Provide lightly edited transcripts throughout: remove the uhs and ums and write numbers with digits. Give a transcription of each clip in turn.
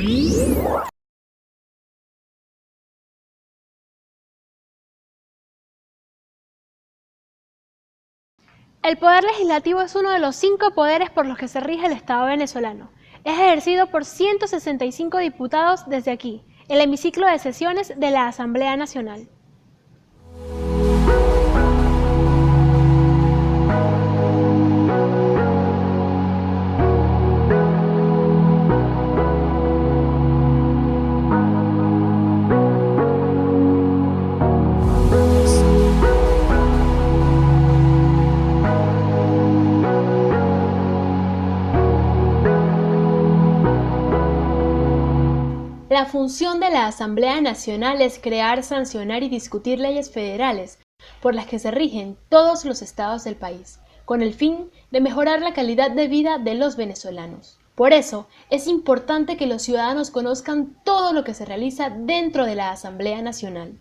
El poder legislativo es uno de los 5 poderes por los que se rige el Estado venezolano. Es ejercido por 165 diputados desde aquí, el hemiciclo de sesiones de la Asamblea Nacional. La función de la Asamblea Nacional es crear, sancionar y discutir leyes federales por las que se rigen todos los estados del país, con el fin de mejorar la calidad de vida de los venezolanos. Por eso, es importante que los ciudadanos conozcan todo lo que se realiza dentro de la Asamblea Nacional.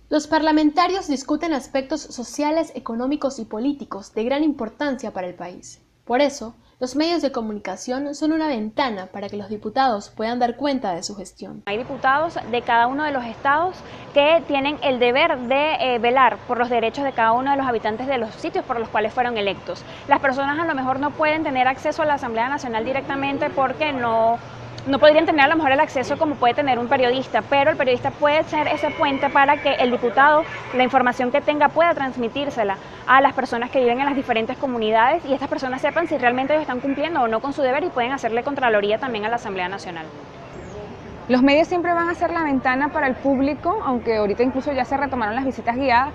Los parlamentarios discuten aspectos sociales, económicos y políticos de gran importancia para el país. Por eso, los medios de comunicación son una ventana para que los diputados puedan dar cuenta de su gestión. Hay diputados de cada uno de los estados que tienen el deber de velar por los derechos de cada uno de los habitantes de los sitios por los cuales fueron electos. Las personas a lo mejor no pueden tener acceso a la Asamblea Nacional directamente porque no podrían tener a lo mejor el acceso como puede tener un periodista, pero el periodista puede ser ese puente para que el diputado, la información que tenga, pueda transmitírsela a las personas que viven en las diferentes comunidades y estas personas sepan si realmente ellos están cumpliendo o no con su deber y pueden hacerle contraloría también a la Asamblea Nacional. Los medios siempre van a ser la ventana para el público, aunque ahorita incluso ya se retomaron las visitas guiadas.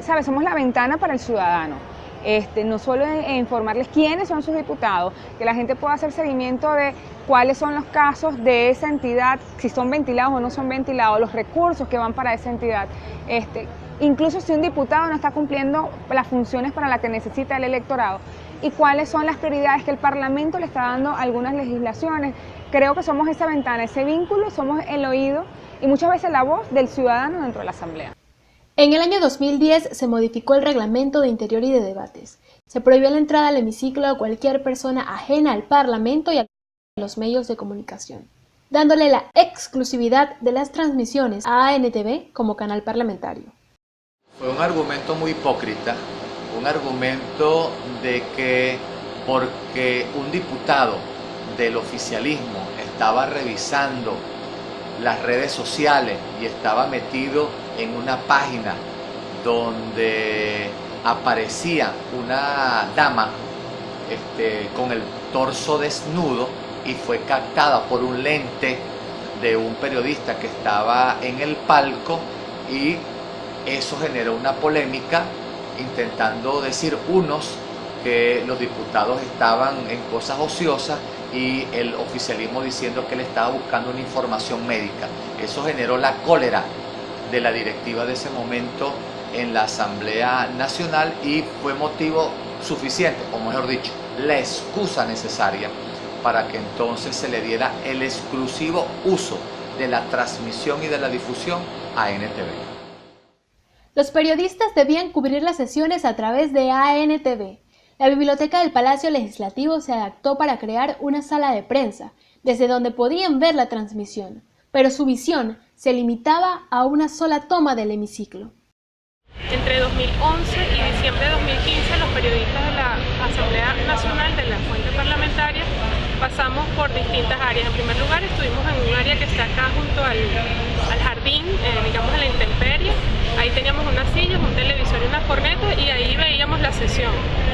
¿Sabes? Somos la ventana para el ciudadano. No solo informarles quiénes son sus diputados, que la gente pueda hacer seguimiento de cuáles son los casos de esa entidad, si son ventilados o no son ventilados, los recursos que van para esa entidad. Incluso si un diputado no está cumpliendo las funciones para las que necesita el electorado y cuáles son las prioridades que el Parlamento le está dando a algunas legislaciones. Creo que somos esa ventana, ese vínculo, somos el oído y muchas veces la voz del ciudadano dentro de la Asamblea. En el año 2010 se modificó el Reglamento de Interior y de Debates. Se prohibió la entrada al hemiciclo a cualquier persona ajena al Parlamento y a los medios de comunicación, dándole la exclusividad de las transmisiones a ANTV como canal parlamentario. Fue un argumento muy hipócrita, un argumento de que porque un diputado del oficialismo estaba revisando las redes sociales y estaba metido en una página donde aparecía una dama con el torso desnudo y fue captada por un lente de un periodista que estaba en el palco, y eso generó una polémica intentando decir unos que los diputados estaban en cosas ociosas y el oficialismo diciendo que él estaba buscando una información médica. Eso generó la cólera de la directiva de ese momento en la Asamblea Nacional y fue motivo suficiente, o mejor dicho, la excusa necesaria para que entonces se le diera el exclusivo uso de la transmisión y de la difusión a ANTV. Los periodistas debían cubrir las sesiones a través de ANTV. La biblioteca del Palacio Legislativo se adaptó para crear una sala de prensa, desde donde podían ver la transmisión, pero su visión se limitaba a una sola toma del hemiciclo. Entre 2011 y diciembre de 2015, los periodistas de la Asamblea Nacional, de la fuente parlamentaria, pasamos por distintas áreas. En primer lugar, estuvimos en un área que está acá junto al jardín, digamos a la intemperie. Ahí teníamos unas sillas, un televisor y una corneta, y ahí veíamos la sesión.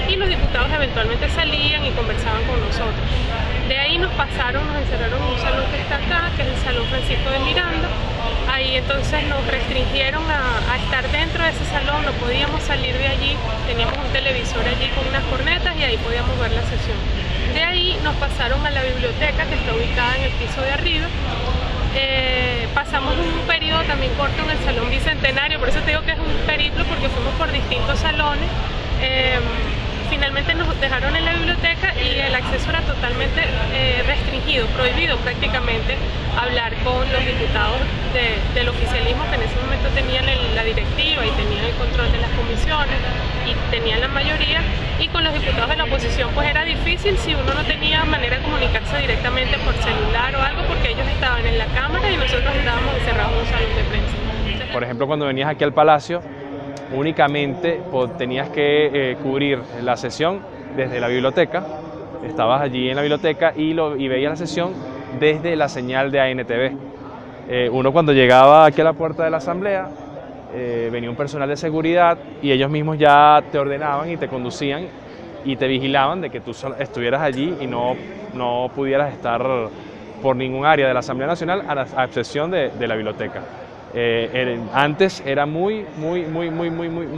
Y los diputados eventualmente salían y conversaban con nosotros. De ahí nos encerraron en un salón que está acá, que es el Salón Francisco de Miranda. Ahí entonces nos restringieron a estar dentro de ese salón, no podíamos salir de allí, teníamos un televisor allí con unas cornetas y ahí podíamos ver la sesión. De ahí nos pasaron a la biblioteca, que está ubicada en el piso de arriba. Pasamos un periodo también corto en el Salón Bicentenario, por eso te digo que es un periplo, porque fuimos por distintos salones. Finalmente nos dejaron en la biblioteca y el acceso era totalmente restringido, prohibido prácticamente hablar con los diputados del oficialismo, que en ese momento tenían la directiva y tenían el control de las comisiones. comisiones y tenían la mayoría, y con los diputados de la oposición pues era difícil si uno no tenía manera de comunicarse directamente por celular o algo, porque ellos estaban en la Cámara y nosotros estábamos encerrados en un salón de prensa. Entonces, por ejemplo, cuando venías aquí al Palacio, únicamente tenías que cubrir la sesión desde la biblioteca. Estabas allí en la biblioteca y veías la sesión desde la señal de ANTV. Uno cuando llegaba aquí a la puerta de la Asamblea, venía un personal de seguridad y ellos mismos ya te ordenaban y te conducían y te vigilaban de que tú estuvieras allí y no pudieras estar por ningún área de la Asamblea Nacional a excepción de la biblioteca. Antes era muy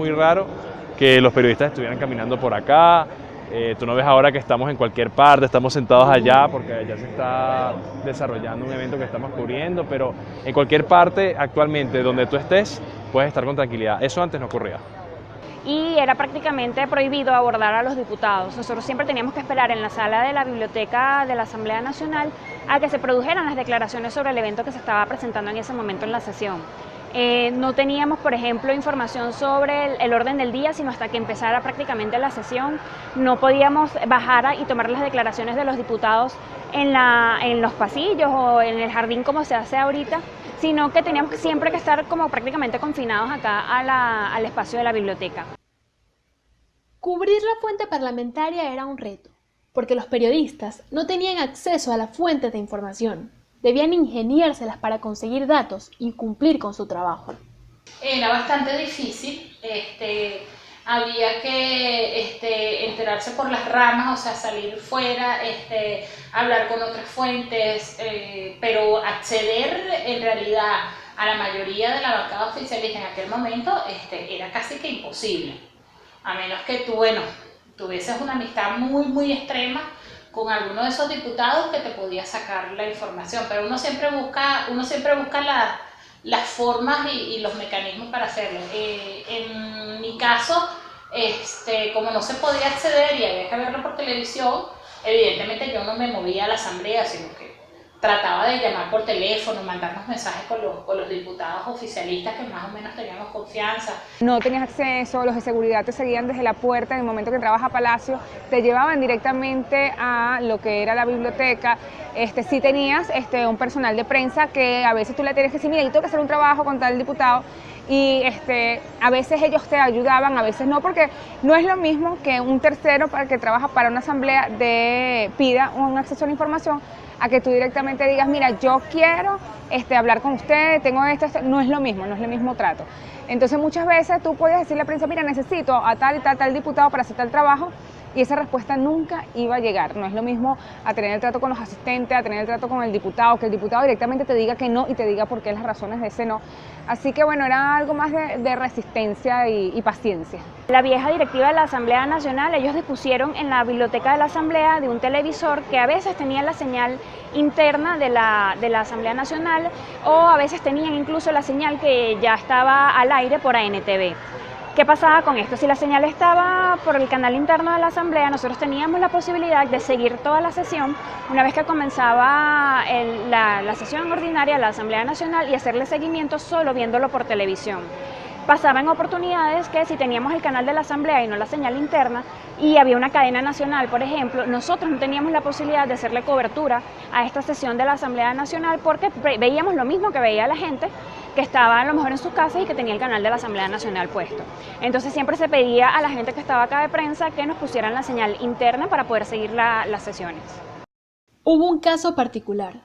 raro que los periodistas estuvieran caminando por acá. Tú no ves ahora que estamos en cualquier parte, estamos sentados allá porque allá se está desarrollando un evento que estamos cubriendo, pero en cualquier parte actualmente donde tú estés puedes estar con tranquilidad. Eso antes no ocurría. Y era prácticamente prohibido abordar a los diputados. Nosotros siempre teníamos que esperar en la sala de la biblioteca de la Asamblea Nacional a que se produjeran las declaraciones sobre el evento que se estaba presentando en ese momento en la sesión. No teníamos, por ejemplo, información sobre el orden del día, sino hasta que empezara prácticamente la sesión. No podíamos bajar y tomar las declaraciones de los diputados en los pasillos o en el jardín como se hace ahorita, sino que teníamos siempre que estar como prácticamente confinados acá al espacio de la biblioteca. Cubrir la fuente parlamentaria era un reto, porque los periodistas no tenían acceso a las fuentes de información. Debían ingeniárselas para conseguir datos y cumplir con su trabajo. Era bastante difícil, había que enterarse por las ramas, o sea, salir fuera, hablar con otras fuentes, pero acceder en realidad a la mayoría de la bancada oficialista en aquel momento era casi que imposible, a menos que tú, tuvieses una amistad muy extrema con alguno de esos diputados que te podía sacar la información, pero uno siempre busca las formas y los mecanismos para hacerlo. En mi caso, como no se podía acceder y había que verlo por televisión, evidentemente yo no me movía a la asamblea, sino que trataba de llamar por teléfono, mandarnos mensajes con los diputados oficialistas que más o menos teníamos confianza. No tenías acceso, los de seguridad te seguían desde la puerta en el momento que entrabas a Palacio, te llevaban directamente a lo que era la biblioteca. Sí tenías un personal de prensa que a veces tú le tenías que decir, mira, yo tengo que hacer un trabajo con tal diputado, y a veces ellos te ayudaban, a veces no, porque no es lo mismo que un tercero para que trabaja para una asamblea pida un acceso a la información, a que tú directamente digas, mira, yo quiero hablar con usted, tengo esto, no es lo mismo, no es el mismo trato. Entonces muchas veces tú puedes decirle a la prensa, mira, necesito a tal y tal diputado para hacer tal trabajo, y esa respuesta nunca iba a llegar. No es lo mismo a tener el trato con los asistentes, a tener el trato con el diputado, que el diputado directamente te diga que no y te diga por qué las razones de ese no. Así que bueno, era algo más de resistencia y paciencia. La vieja directiva de la Asamblea Nacional, ellos dispusieron en la biblioteca de la Asamblea de un televisor que a veces tenía la señal interna de la Asamblea Nacional, o a veces tenían incluso la señal que ya estaba al aire por ANTV. ¿Qué pasaba con esto? Si la señal estaba por el canal interno de la Asamblea, nosotros teníamos la posibilidad de seguir toda la sesión una vez que comenzaba la sesión ordinaria de la Asamblea Nacional y hacerle seguimiento solo viéndolo por televisión. Pasaban oportunidades que si teníamos el canal de la Asamblea y no la señal interna y había una cadena nacional, por ejemplo, nosotros no teníamos la posibilidad de hacerle cobertura a esta sesión de la Asamblea Nacional porque veíamos lo mismo que veía la gente que estaba a lo mejor en sus casas y que tenía el canal de la Asamblea Nacional puesto. Entonces siempre se pedía a la gente que estaba acá de prensa que nos pusieran la señal interna para poder seguir las sesiones. Hubo un caso particular.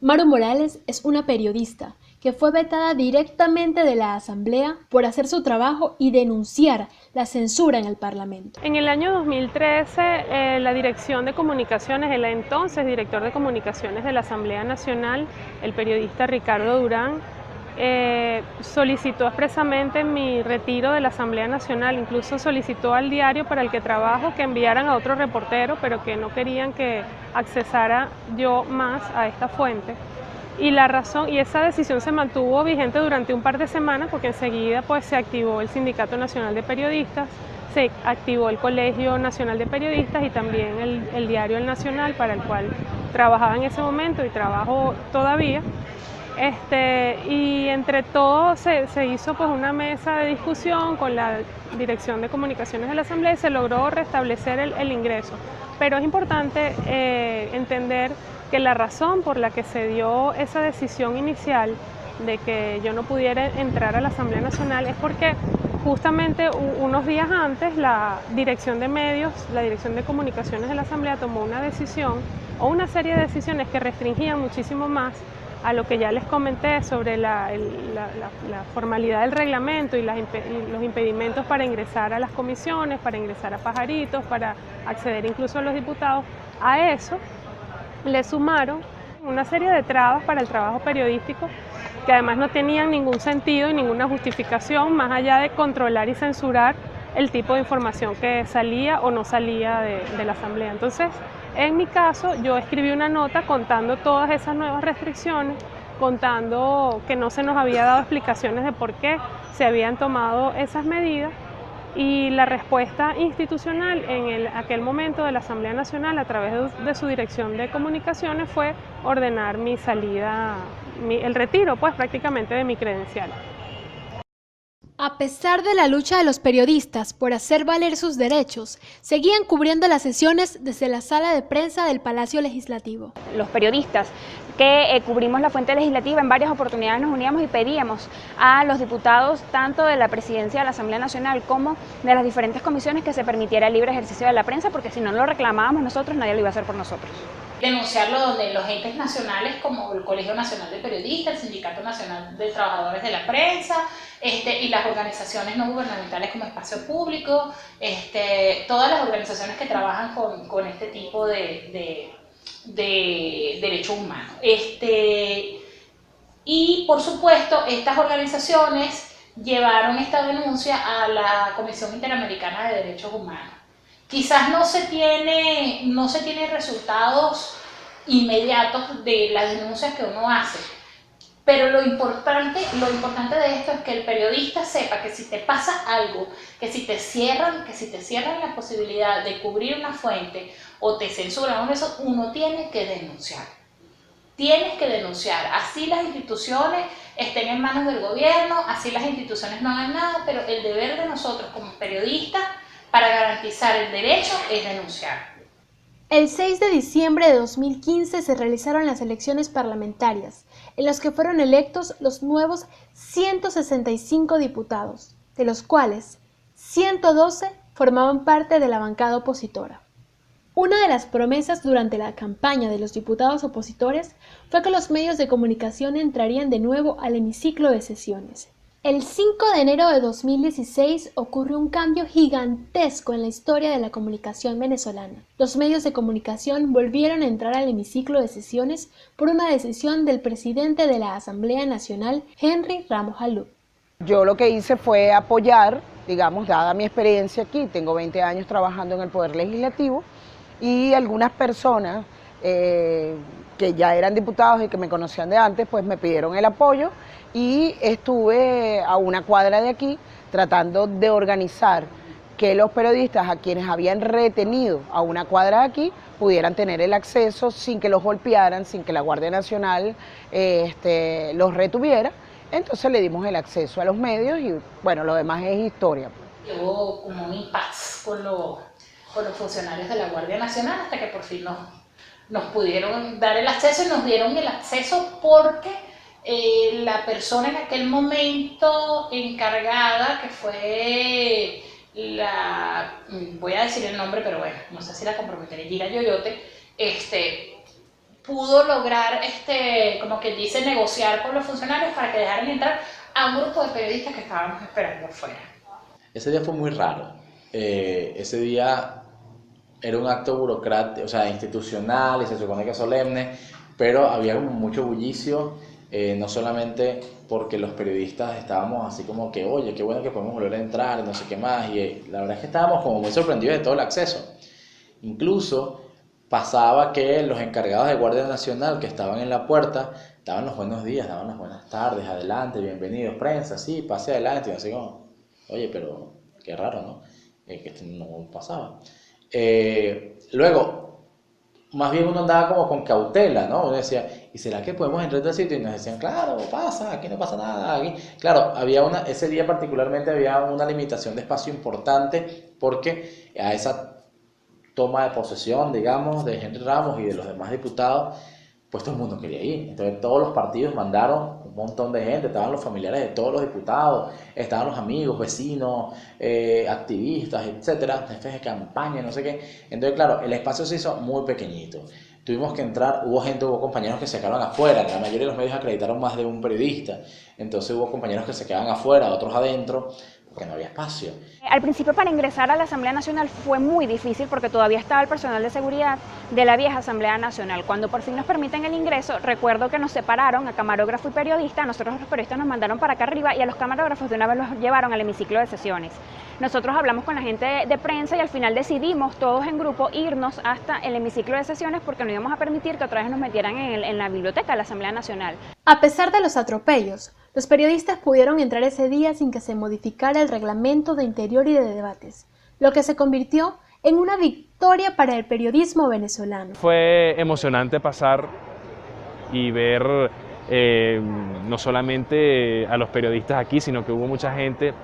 Maru Morales es una periodista que fue vetada directamente de la Asamblea por hacer su trabajo y denunciar la censura en el Parlamento. En el año 2013, la Dirección de Comunicaciones, el entonces director de Comunicaciones de la Asamblea Nacional, el periodista Ricardo Durán, solicitó expresamente mi retiro de la Asamblea Nacional, incluso solicitó al diario para el que trabajo que enviaran a otro reportero, pero que no querían que accesara yo más a esta fuente. Y esa decisión se mantuvo vigente durante un par de semanas porque enseguida pues, se activó el Sindicato Nacional de Periodistas, se activó el Colegio Nacional de Periodistas y también el diario El Nacional, para el cual trabajaba en ese momento y trabajo todavía. Y entre todos se hizo pues una mesa de discusión con la Dirección de Comunicaciones de la Asamblea y se logró restablecer el ingreso. Pero es importante entender que la razón por la que se dio esa decisión inicial de que yo no pudiera entrar a la Asamblea Nacional es porque justamente unos días antes la Dirección de Medios, la Dirección de Comunicaciones de la Asamblea tomó una decisión o una serie de decisiones que restringían muchísimo más a lo que ya les comenté sobre la formalidad del reglamento y los impedimentos para ingresar a las comisiones, para ingresar a Pajaritos, para acceder incluso a los diputados. A eso le sumaron una serie de trabas para el trabajo periodístico que además no tenían ningún sentido y ninguna justificación más allá de controlar y censurar el tipo de información que salía o no salía de la Asamblea. Entonces, en mi caso, yo escribí una nota contando todas esas nuevas restricciones, contando que no se nos había dado explicaciones de por qué se habían tomado esas medidas, y la respuesta institucional en aquel momento de la Asamblea Nacional a través de su Dirección de Comunicaciones fue ordenar mi salida, el retiro pues prácticamente de mi credencial. A pesar de la lucha de los periodistas por hacer valer sus derechos, seguían cubriendo las sesiones desde la sala de prensa del Palacio Legislativo. Los periodistas que cubrimos la fuente legislativa en varias oportunidades nos uníamos y pedíamos a los diputados tanto de la presidencia de la Asamblea Nacional como de las diferentes comisiones que se permitiera el libre ejercicio de la prensa, porque si no lo reclamábamos nosotros, nadie lo iba a hacer por nosotros. Denunciarlo donde los entes nacionales como el Colegio Nacional de Periodistas, el Sindicato Nacional de Trabajadores de la Prensa y las organizaciones no gubernamentales como Espacio Público, todas las organizaciones que trabajan con este tipo de derechos humanos. Y por supuesto estas organizaciones llevaron esta denuncia a la Comisión Interamericana de Derechos Humanos. Quizás no se tiene resultados inmediatos de las denuncias que uno hace, pero lo importante de esto es que el periodista sepa que si te pasa algo, que si te cierran la posibilidad de cubrir una fuente o te censuran, uno tiene que denunciar. Tienes que denunciar, así las instituciones estén en manos del gobierno, así las instituciones no hagan nada, pero el deber de nosotros como periodistas para garantizar el derecho es denunciar. El 6 de diciembre de 2015 se realizaron las elecciones parlamentarias, en las que fueron electos los nuevos 165 diputados, de los cuales 112 formaban parte de la bancada opositora. Una de las promesas durante la campaña de los diputados opositores fue que los medios de comunicación entrarían de nuevo al hemiciclo de sesiones. El 5 de enero de 2016 ocurrió un cambio gigantesco en la historia de la comunicación venezolana. Los medios de comunicación volvieron a entrar al hemiciclo de sesiones por una decisión del presidente de la Asamblea Nacional, Henry Ramos Alú. Yo lo que hice fue apoyar, digamos, dada mi experiencia aquí, tengo 20 años trabajando en el Poder Legislativo, y algunas personas que ya eran diputados y que me conocían de antes, pues me pidieron el apoyo y estuve a una cuadra de aquí tratando de organizar que los periodistas a quienes habían retenido a una cuadra de aquí pudieran tener el acceso sin que los golpearan, sin que la Guardia Nacional los retuviera. Entonces le dimos el acceso a los medios y bueno, lo demás es historia. Hubo como un impasse con los funcionarios de la Guardia Nacional hasta que por fin nos pudieron dar el acceso y nos dieron el acceso porque la persona en aquel momento encargada, que fue voy a decir el nombre, pero bueno, no sé si la comprometeré, Gira Yoyote, pudo lograr, como que dice, negociar con los funcionarios para que dejaran entrar a un grupo de periodistas que estábamos esperando afuera. Ese día fue muy raro. Ese día era un acto burocrático, o sea, institucional y se supone que solemne, pero había como mucho bullicio, no solamente porque los periodistas estábamos así como que, oye, qué bueno que podemos volver a entrar, no sé qué más, y la verdad es que estábamos como muy sorprendidos de todo el acceso. Incluso pasaba que los encargados de Guardia Nacional que estaban en la puerta daban los buenos días, daban las buenas tardes, adelante, bienvenidos, prensa, sí, pase adelante, y así como, oye, pero qué raro, ¿no? Que esto no pasaba. Luego, más bien uno andaba como con cautela, ¿no? Uno decía, ¿y será que podemos entrar al sitio? Y nos decían, claro, pasa, aquí no pasa nada, aquí. Claro, ese día particularmente había una limitación de espacio importante porque a esa toma de posesión, digamos, de Henry Ramos y de los demás diputados, pues todo el mundo quería ir. Entonces todos los partidos mandaron un montón de gente, estaban los familiares de todos los diputados, estaban los amigos, vecinos, activistas, etcétera, jefes de campaña, no sé qué. Entonces, claro, el espacio se hizo muy pequeñito. Tuvimos que entrar, hubo compañeros que se quedaron afuera, la mayoría de los medios acreditaron más de un periodista, entonces hubo compañeros que se quedaban afuera, otros adentro, porque no había espacio. Al principio para ingresar a la Asamblea Nacional fue muy difícil porque todavía estaba el personal de seguridad de la vieja Asamblea Nacional. Cuando por fin nos permiten el ingreso, recuerdo que nos separaron a camarógrafo y periodista, nosotros los periodistas nos mandaron para acá arriba y a los camarógrafos de una vez los llevaron al hemiciclo de sesiones. Nosotros hablamos con la gente de prensa y al final decidimos todos en grupo irnos hasta el hemiciclo de sesiones porque no íbamos a permitir que otra vez nos metieran en la biblioteca de la Asamblea Nacional. A pesar de los atropellos, los periodistas pudieron entrar ese día sin que se modificara el reglamento de Interior y de Debates, lo que se convirtió en una victoria para el periodismo venezolano. Fue emocionante pasar y ver no solamente a los periodistas aquí, sino que hubo mucha gente,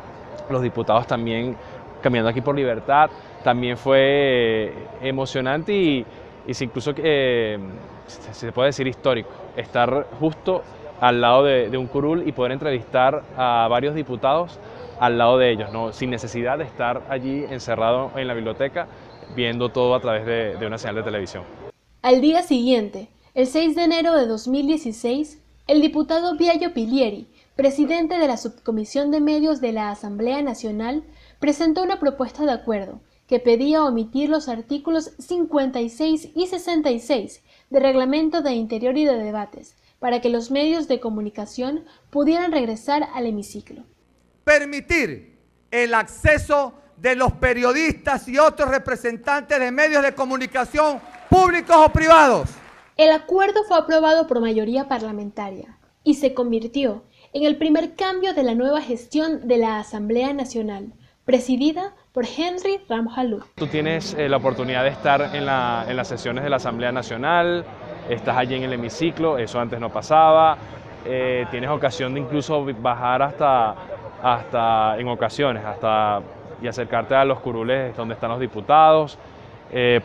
los diputados también caminando aquí por Libertad. También fue emocionante y incluso se puede decir histórico, estar justo al lado de un curul y poder entrevistar a varios diputados al lado de ellos, ¿no? Sin necesidad de estar allí encerrado en la biblioteca viendo todo a través de una señal de televisión. Al día siguiente, el 6 de enero de 2016, el diputado Biagio Pilieri, presidente de la Subcomisión de Medios de la Asamblea Nacional, presentó una propuesta de acuerdo que pedía omitir los artículos 56 y 66 del Reglamento de Interior y de Debates, para que los medios de comunicación pudieran regresar al hemiciclo. Permitir el acceso de los periodistas y otros representantes de medios de comunicación públicos o privados. El acuerdo fue aprobado por mayoría parlamentaria y se convirtió en el primer cambio de la nueva gestión de la Asamblea Nacional, presidida por Henry Ramos Jalud. Tú tienes la oportunidad de estar en las sesiones de la Asamblea Nacional, estás allí en el hemiciclo, eso antes no pasaba, tienes ocasión de incluso bajar hasta en ocasiones, y acercarte a los curules donde están los diputados,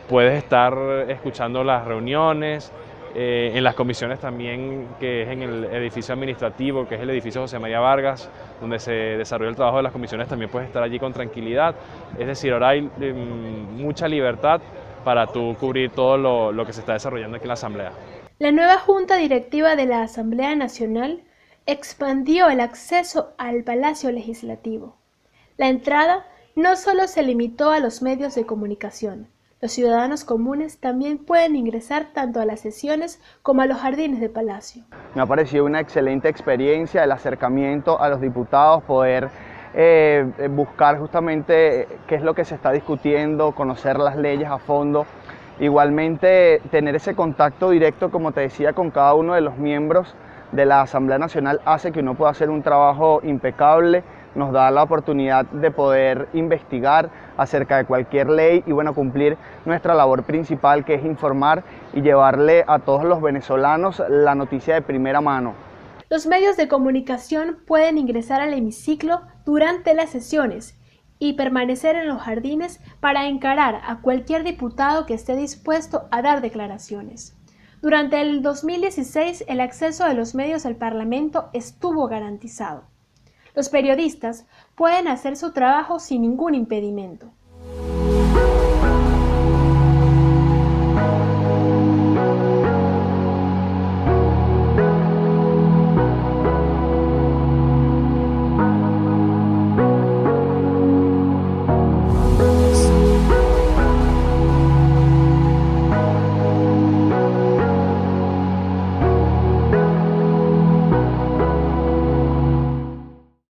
puedes estar escuchando las reuniones, en las comisiones también, que es en el edificio administrativo, que es el edificio José María Vargas, donde se desarrolla el trabajo de las comisiones, también puedes estar allí con tranquilidad, es decir, ahora hay mucha libertad para tú cubrir todo lo que se está desarrollando aquí en la Asamblea. La nueva Junta Directiva de la Asamblea Nacional expandió el acceso al Palacio Legislativo. La entrada no solo se limitó a los medios de comunicación, los ciudadanos comunes también pueden ingresar tanto a las sesiones como a los jardines del Palacio. Me ha parecido una excelente experiencia el acercamiento a los diputados, poder buscar justamente qué es lo que se está discutiendo, conocer las leyes a fondo. Igualmente tener ese contacto directo, como te decía, con cada uno de los miembros de la Asamblea Nacional hace que uno pueda hacer un trabajo impecable, nos da la oportunidad de poder investigar acerca de cualquier ley y bueno, cumplir nuestra labor principal, que es informar y llevarle a todos los venezolanos la noticia de primera mano. Los medios de comunicación pueden ingresar al hemiciclo durante las sesiones y permanecer en los jardines para encarar a cualquier diputado que esté dispuesto a dar declaraciones. Durante el 2016, el acceso de los medios al Parlamento estuvo garantizado. Los periodistas pueden hacer su trabajo sin ningún impedimento,